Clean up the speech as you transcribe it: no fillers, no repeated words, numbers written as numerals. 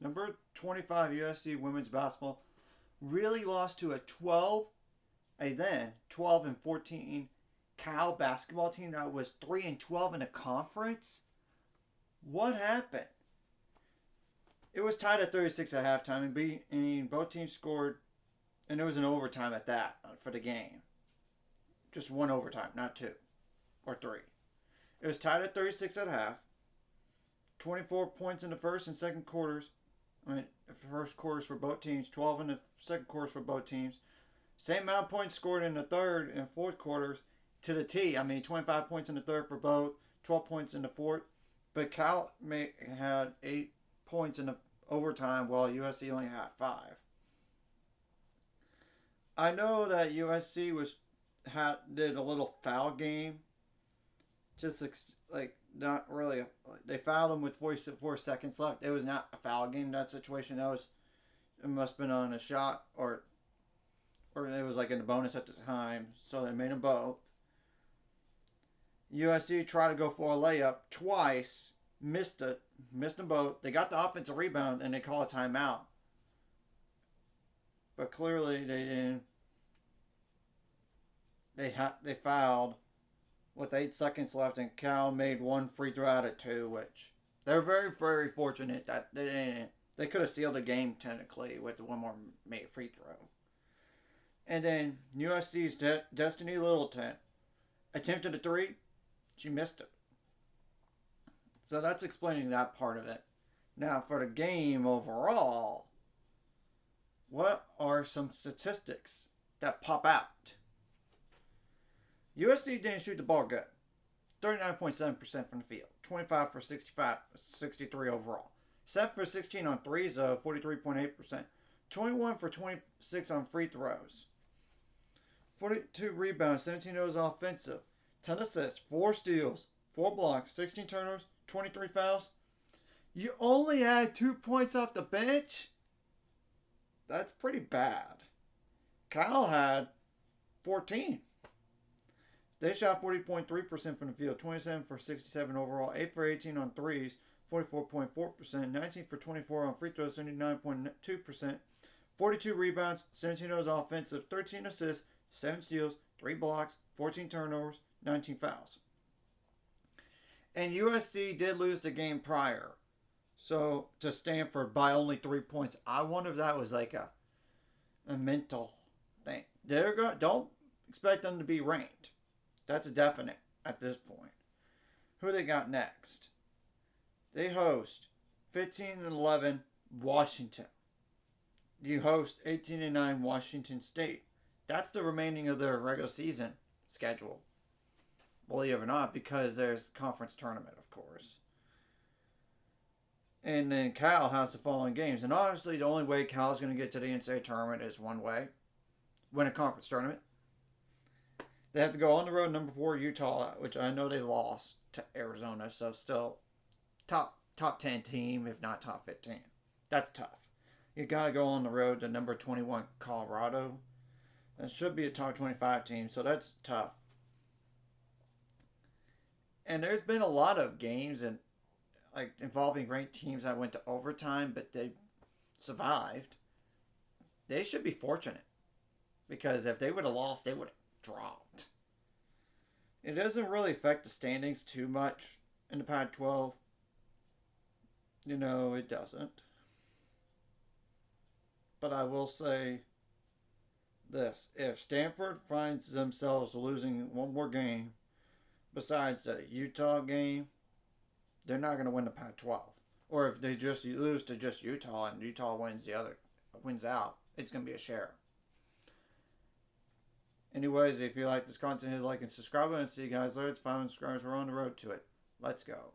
Number 25 USC women's basketball really lost to a then 12 and 14 Cal basketball team that was 3 and 12 in the conference. What happened? It was tied at 36 at halftime, and both teams scored, and it was an overtime at that for the game. Just one overtime, not two or three. It was tied at 36 at half. 24 points in the first and second quarters. First quarters for both teams. 12 in the second quarters for both teams. Same amount of points scored in the third and fourth quarters to the T. 25 points in the third for both. 12 points in the fourth. But Cal had 8 points in the overtime while USC only had 5. I know that USC did a little foul game. Just not really. They fouled him with 44 seconds left. It was not a foul game, that situation. It must have been on a shot or it was in the bonus at the time. So they made them both. USC tried to go for a layup twice. Missed them both. They got the offensive rebound and they call a timeout. But clearly they didn't. They fouled with 8 seconds left, and Cal made one free throw out of 2, which they're very, very fortunate that they didn't. They could have sealed the game technically with one more made free throw. And then USC's Destiny Littleton attempted a 3. She missed it. So that's explaining that part of it. Now for the game overall, what are some statistics that pop out? USC didn't shoot the ball good. 39.7% from the field. 25 for 63 overall. 7 for 16 on threes, 43.8%. 21 for 26 on free throws. 42 rebounds, 17 of those offensive. 10 assists, 4 steals, 4 blocks, 16 turnovers, 23 fouls. You only had 2 points off the bench? That's pretty bad. Cal had 14. They shot 40.3% from the field, 27 for 67 overall, 8 for 18 on threes, 44.4%, 19 for 24 on free throws, 79.2%, 42 rebounds, 17 of those offensive, 13 assists, 7 steals, 3 blocks, 14 turnovers, 19 fouls. And USC did lose the game prior, so to Stanford by only 3 points. I wonder if that was a mental thing. Don't expect them to be ranked. That's a definite at this point. Who they got next? They host 15-11 Washington. You host 18-9 Washington State. That's the remaining of their regular season schedule. Believe it or not, because there's conference tournament, of course. And then Cal has the following games. And obviously, the only way Cal's going to get to the NCAA tournament is one way. Win a conference tournament. They have to go on the road, number 4, Utah, which I know they lost to Arizona. So still top 10 team, if not top 15. That's tough. You got to go on the road to number 21, Colorado. That should be a top 25 team, so that's tough. And there's been a lot of games involving ranked teams that went to overtime, but they survived. They should be fortunate, because if they would have lost, they would have dropped. It doesn't really affect the standings too much in the Pac-12. It doesn't. But I will say this. If Stanford finds themselves losing one more game besides the Utah game, they're not going to win the Pac-12. Or if they just lose to just Utah and Utah wins out, it's going to be a share. Anyways, if you like this content, hit like and subscribe, and see you guys later. It's 500 subscribers. We're on the road to it. Let's go.